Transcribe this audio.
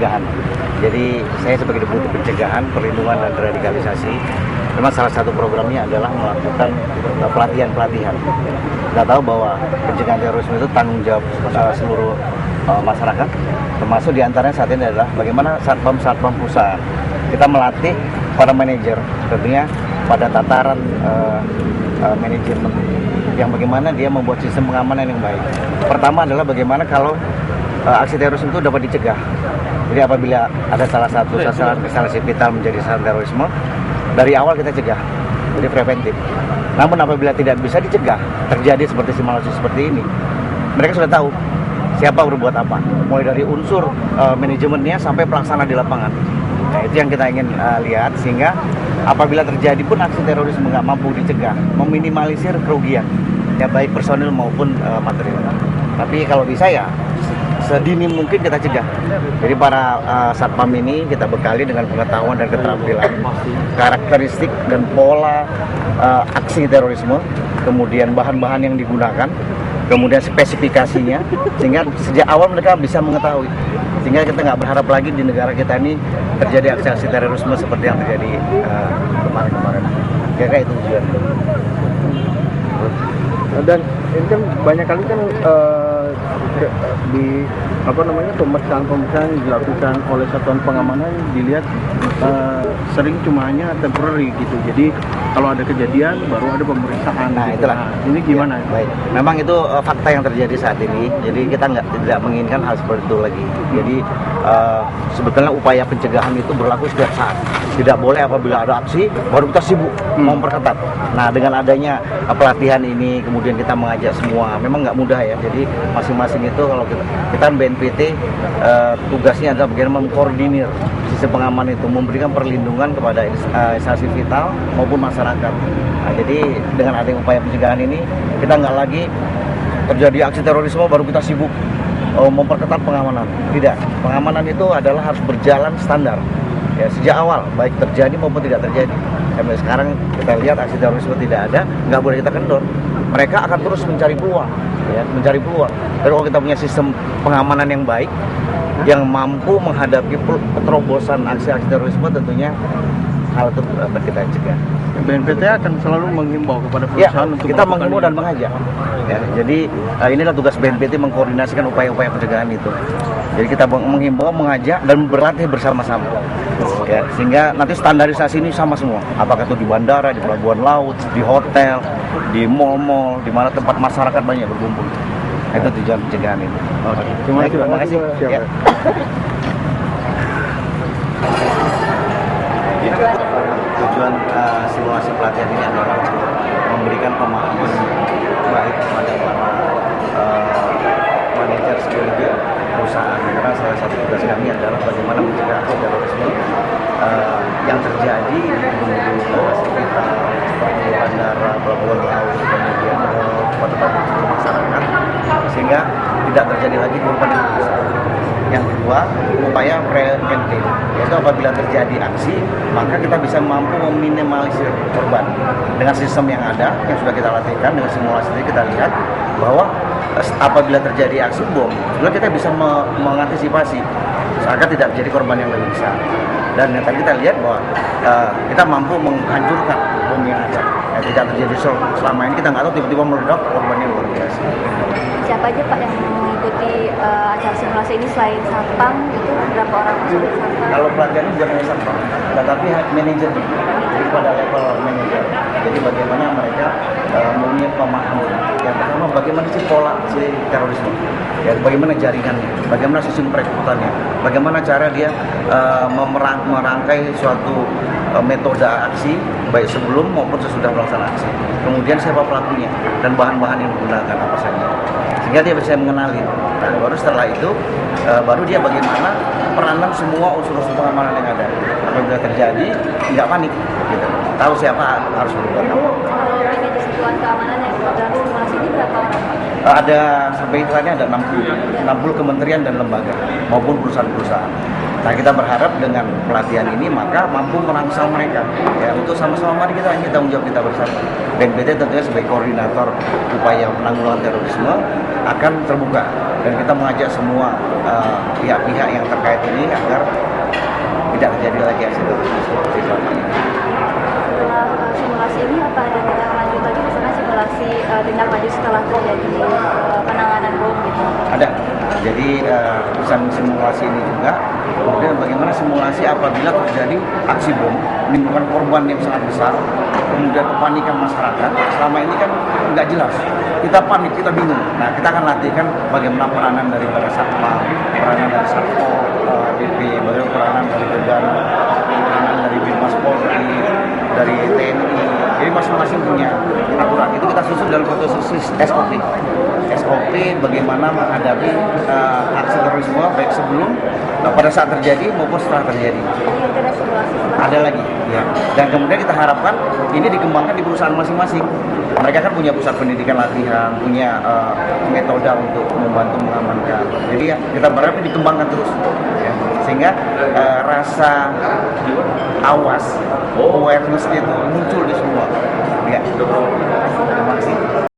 pencegahan. Jadi saya sebagai Deputi Pencegahan, Perlindungan dan Deradikalisasi, memang salah satu programnya adalah melakukan pelatihan-pelatihan. Kita tahu bahwa pencegahan terorisme itu tanggung jawab seluruh masyarakat, termasuk diantaranya saat ini adalah bagaimana satpam perusahaan. Kita melatih para manajer, tentunya pada tataran manajemen, yang bagaimana dia membuat sistem pengamanan yang baik. Pertama adalah bagaimana kalau aksi terorisme itu dapat dicegah. Jadi apabila ada salah satu sasaran instalasi vital menjadi sasaran terorisme, dari awal kita cegah, jadi preventif. Namun apabila tidak bisa dicegah, terjadi seperti simulasi seperti ini, mereka sudah tahu siapa berbuat apa, mulai dari unsur manajemennya sampai pelaksana di lapangan. Nah, itu yang kita ingin lihat, sehingga apabila terjadi pun aksi terorisme nggak mampu dicegah, meminimalisir kerugian, ya baik personil maupun material. Tapi kalau bisa ya sedini mungkin kita cegah. Jadi para satpam ini kita bekali dengan pengetahuan dan keterampilan, karakteristik dan pola aksi terorisme, kemudian bahan-bahan yang digunakan, kemudian spesifikasinya, sehingga sejak awal mereka bisa mengetahui. Sehingga kita nggak berharap lagi di negara kita ini terjadi aksi-aksi terorisme seperti yang terjadi kemarin-kemarin. Kira-kira itu tujuan. Dan ini kan banyak kali kan di pemeriksaan yang dilakukan oleh satuan pengamanan dilihat sering cuma hanya temporary gitu. Jadi kalau ada kejadian baru ada pemeriksaan. Nah, gitu. itulah. Ini gimana? Ya, baik. Memang itu fakta yang terjadi saat ini. Jadi kita tidak menginginkan hal seperti itu lagi. Jadi sebetulnya upaya pencegahan itu berlaku setiap saat. Tidak boleh apabila ada aksi baru kita sibuk memperketat. Nah, dengan adanya pelatihan ini, kemudian kita mengajak semua. Memang nggak mudah ya. Jadi masing-masing itu kalau kita BNPT tugasnya adalah bagaimana mengkoordinir sistem pengaman itu, memberikan perlindungan kepada instansi vital maupun masyarakat. Nah, jadi dengan adanya upaya pencegahan ini, kita nggak lagi terjadi aksi terorisme baru kita sibuk memperketat pengamanan. Tidak, pengamanan itu adalah harus berjalan standar. Ya, sejak awal, baik terjadi maupun tidak terjadi. Sampai sekarang kita lihat aksi terorisme tidak ada, nggak boleh kita kendor. Mereka akan terus mencari peluang, ya, mencari peluang. Tapi kalau kita punya sistem pengamanan yang baik, yang mampu menghadapi penerobosan aksi-aksi terorisme, tentunya hal itu dapat kita cegah. BNPT akan selalu menghimbau kepada perusahaan untuk kita menghimbau dan mengajak. Ya, jadi inilah tugas BNPT, mengkoordinasikan upaya-upaya pencegahan itu. Jadi kita menghimbau, mengajak, dan berlatih bersama-sama. Ya, sehingga nanti standarisasi ini sama semua. Apakah itu di bandara, di pelabuhan laut, di hotel, di mal-mal, di mana tempat masyarakat banyak berkumpul. Itu tujuan pencegahan ini. Oke. Terima kasih. Ya. Tujuan simulasi pelatihan ini adalah memberikan pemahaman baik kepada para manajer sekaligus perusahaan, karena salah satu tugas kami adalah bagaimana mencegah aksi terorisme yang terjadi di gedung-gedung sekitar seperti bandara, pelabuhan laut, kemudian tempat-tempat masyarakat, sehingga tidak terjadi lagi korban yang besar. Yang kedua, upaya preventif, yaitu apabila terjadi aksi, maka kita bisa mampu meminimalisir korban. Dengan sistem yang ada, yang sudah kita latihkan, dengan simulasi ini kita lihat bahwa apabila terjadi aksi bom, sebenarnya kita bisa mengantisipasi agar tidak terjadi korban yang lebih besar. Dan yang tadi kita lihat bahwa kita mampu menghancurkan bom yang ada. Tidak terjadi selama ini, kita nggak tahu tiba-tiba meledak, korbannya luar biasa. Siapa aja Pak yang mengikuti acara simulasi ini selain satpam, itu berapa orang personil satpam? Kalau pelatihan bukan hanya satpam, tetapi manajer, jadi pada level manajer. Jadi bagaimana mereka mempunyai pemahaman. Yang pertama, bagaimana sih pola si terorisme, ya, bagaimana jaringannya, bagaimana sistem perekrutannya, bagaimana cara dia merangkai suatu metode aksi baik sebelum maupun sesudah melaksanakan aksi. Kemudian siapa pelakunya dan bahan-bahan yang digunakan apa saja, sehingga dia bisa mengenali. Nah, baru setelah itu baru dia bagaimana peranan semua unsur-unsur pengamanan yang ada. Apabila terjadi nggak panik, gitu. Tahu siapa harus berbuat apa. Kalau ini di satuan keamanan yang dalam simulasi ini berapa orang Pak? Ada sampai hitungannya ada 60 kementerian dan lembaga maupun perusahaan-perusahaan. Nah, kita berharap dengan pelatihan ini maka mampu merangsang mereka, ya, untuk sama-sama mari kita ini tanggung jawab kita bersama. BNPT tentunya sebagai koordinator upaya penanggulangan terorisme akan terbuka dan kita mengajak semua pihak-pihak yang terkait ini agar tidak terjadi lagi aksi terorisme seperti selama ini. Setelah simulasi ini apa ada tindak lanjut lagi, misalnya simulasi tindak lanjut setelah terjadi penanganan bom gitu? Ada. Jadi pesan simulasi ini juga, kemudian bagaimana simulasi apabila terjadi aksi bom, menimbulkan korban yang sangat besar, kemudian kepanikan masyarakat. Selama ini kan nggak jelas, kita panik, kita bingung. Nah, kita akan latihkan bagaimana peranan daripada Satpam, peranan dari Satpol PP, bagaimana peranan dari Gegana, peranan dari Binmas Polri, dari TNI. Jadi masing-masing punya aturan. Itu kita susun dalam satu SOP. SOP bagaimana menghadapi aksi terorisme baik sebelum, pada saat terjadi maupun setelah terjadi. Jadi ada simulasi Ada lagi, ya. Dan kemudian kita harapkan ini dikembangkan di perusahaan masing-masing. Mereka kan punya pusat pendidikan latihan, punya metode untuk membantu mengamankan. Jadi ya kita berharap ini dikembangkan terus, ya. Sehingga rasa awas, awareness itu muncul di semua.